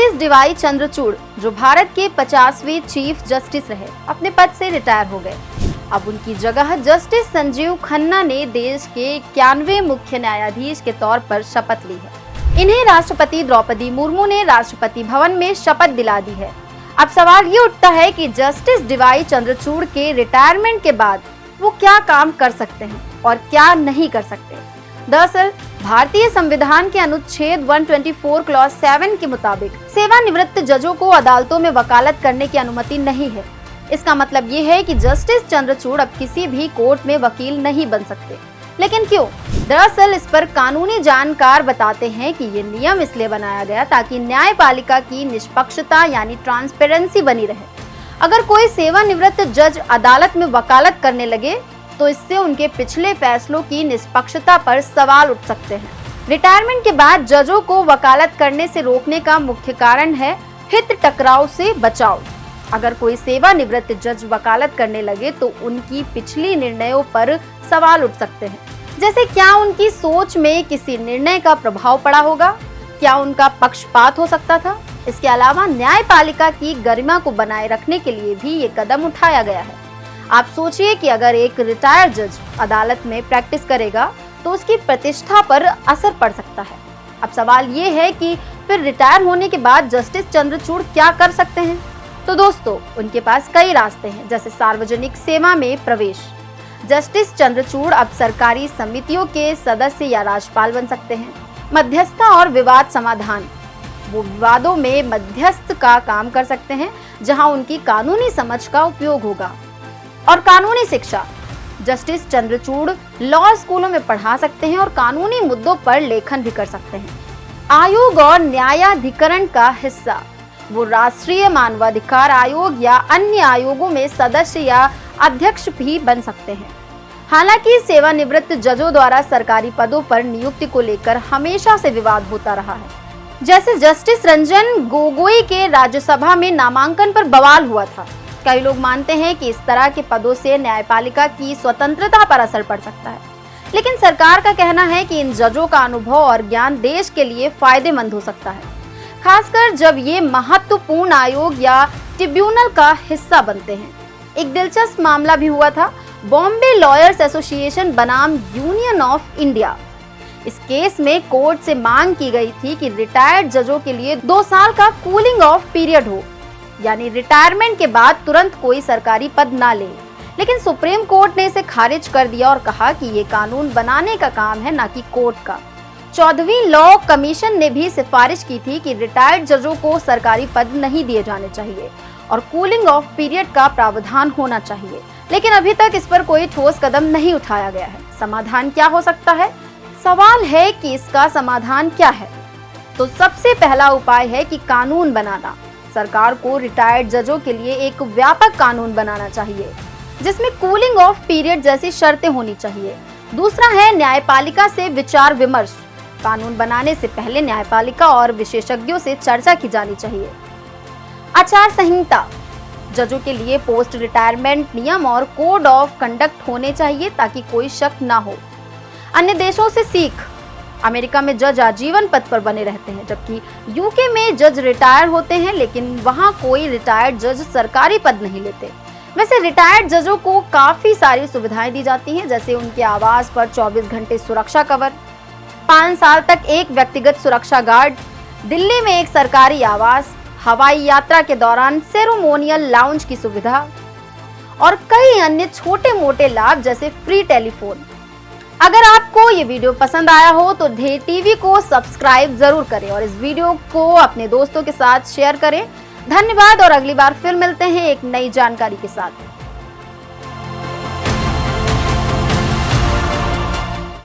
Justice D Y Chandrachud, जो भारत के 50वें chief justice रहे, अपने पद से रिटायर हो गए। अब उनकी जगह जस्टिस संजीव खन्ना ने देश के 91वें मुख्य न्यायाधीश के तौर पर शपथ ली है। इन्हें राष्ट्रपति द्रौपदी मुर्मू ने राष्ट्रपति भवन में शपथ दिला दी है। अब सवाल ये उठता है कि जस्टिस डीवाई चंद्रचूड़ के रिटायरमेंट के बाद वो क्या काम कर सकते हैं और क्या नहीं कर सकते। दरअसल भारतीय संविधान के अनुच्छेद 124 क्लॉज 7 के मुताबिक सेवानिवृत्त जजों को अदालतों में वकालत करने की अनुमति नहीं है। इसका मतलब ये है कि जस्टिस चंद्रचूड़ अब किसी भी कोर्ट में वकील नहीं बन सकते। लेकिन क्यों? दरअसल इस पर कानूनी जानकार बताते हैं कि ये नियम इसलिए बनाया गया ताकि न्यायपालिका की निष्पक्षता यानी ट्रांसपेरेंसी बनी रहे। अगर कोई सेवानिवृत्त जज अदालत में वकालत करने लगे तो इससे उनके पिछले फैसलों की निष्पक्षता पर सवाल उठ सकते हैं। रिटायरमेंट के बाद जजों को वकालत करने से रोकने का मुख्य कारण है हित टकराव से बचाव। अगर कोई सेवानिवृत्त जज वकालत करने लगे तो उनकी पिछली निर्णयों पर सवाल उठ सकते हैं, जैसे क्या उनकी सोच में किसी निर्णय का प्रभाव पड़ा होगा, क्या उनका पक्षपात हो सकता था। इसके अलावा न्यायपालिका की गरिमा को बनाए रखने के लिए भी ये कदम उठाया गया है। आप सोचिए कि अगर एक रिटायर्ड जज अदालत में प्रैक्टिस करेगा तो उसकी प्रतिष्ठा पर असर पड़ सकता है। अब सवाल ये है कि फिर रिटायर होने के बाद जस्टिस चंद्रचूड़ क्या कर सकते हैं। तो दोस्तों, उनके पास कई रास्ते हैं, जैसे सार्वजनिक सेवा में प्रवेश। जस्टिस चंद्रचूड़ अब सरकारी समितियों के सदस्य या राज्यपाल बन सकते हैं। मध्यस्थता और विवाद समाधान, वो विवादों में मध्यस्थ का काम कर सकते हैं जहां उनकी कानूनी समझ का उपयोग होगा। और कानूनी शिक्षा, जस्टिस चंद्रचूड़ लॉ स्कूलों में पढ़ा सकते हैं और कानूनी मुद्दों पर लेखन भी कर सकते हैं। आयोग और न्यायाधिकरण का हिस्सा, वो राष्ट्रीय मानवाधिकार आयोग या अन्य आयोगों में सदस्य या अध्यक्ष भी बन सकते हैं। हालांकि सेवानिवृत्त जजों द्वारा सरकारी पदों पर नियुक्ति को लेकर हमेशा से विवाद होता रहा है। जैसे जस्टिस रंजन गोगोई के राज्यसभा में नामांकन पर बवाल हुआ था। कई लोग मानते हैं कि इस तरह के पदों से न्यायपालिका की स्वतंत्रता पर असर पड़ सकता है, लेकिन सरकार का कहना है कि इन जजों का अनुभव और ज्ञान देश के लिए फायदेमंद हो सकता है, खासकर जब ये महत्वपूर्ण आयोग या ट्रिब्यूनल का हिस्सा बनते हैं। एक दिलचस्प मामला भी हुआ था, बॉम्बे लॉयर्स एसोसिएशन बनाम यूनियन ऑफ इंडिया। इस केस में कोर्ट से मांग की गई थी कि रिटायर्ड जजों के लिए 2 साल का कूलिंग ऑफ पीरियड हो, यानी रिटायरमेंट के बाद तुरंत कोई सरकारी पद ना ले। लेकिन सुप्रीम कोर्ट ने इसे खारिज कर दिया और कहा कि ये कानून बनाने का काम है, ना कि कोर्ट का। 14वीं लॉ कमीशन ने भी सिफारिश की थी कि रिटायर्ड जजों को सरकारी पद नहीं दिए जाने चाहिए और कूलिंग ऑफ पीरियड का प्रावधान होना चाहिए, लेकिन अभी तक इस पर कोई ठोस कदम नहीं उठाया गया है। समाधान क्या हो सकता है? सवाल है कि इसका समाधान क्या है। तो सबसे पहला उपाय है कि कानून बनाना। सरकार को रिटायर्ड जजों के लिए एक व्यापक कानून बनाना चाहिए, जिसमें कूलिंग ऑफ पीरियड जैसी शर्तें होनी चाहिए। दूसरा है न्यायपालिका से विचार विमर्श। कानून बनाने से पहले न्यायपालिका और विशेषज्ञों से चर्चा की जानी चाहिए। आचार संहिता, जजों के लिए पोस्ट रिटायरमेंट नियम और कोड ऑफ कंडक्ट होने चाहिए ताकि कोई शक ना हो। अन्य देशों से सीख, अमेरिका में जज आजीवन पद पर बने रहते हैं, जबकि यूके में जज रिटायर होते हैं, लेकिन वहां कोई रिटायर्ड जज सरकारी पद नहीं लेते। वैसे रिटायर्ड जजों को काफी सारी सुविधाएं दी जाती हैं, जैसे उनके आवास पर 24 घंटे सुरक्षा कवर, 5 साल तक एक व्यक्तिगत सुरक्षा गार्ड, दिल्ली में एक सरकारी आवास, हवाई यात्रा के दौरान सेरेमोनियल लाउंज की सुविधा और कई अन्य छोटे मोटे लाभ जैसे फ्री टेलीफोन। अगर आपको ये वीडियो पसंद आया हो तो ढे टीवी को सब्सक्राइब जरूर करें और इस वीडियो को अपने दोस्तों के साथ शेयर करें। धन्यवाद और अगली बार फिर मिलते हैं एक नई जानकारी के साथ।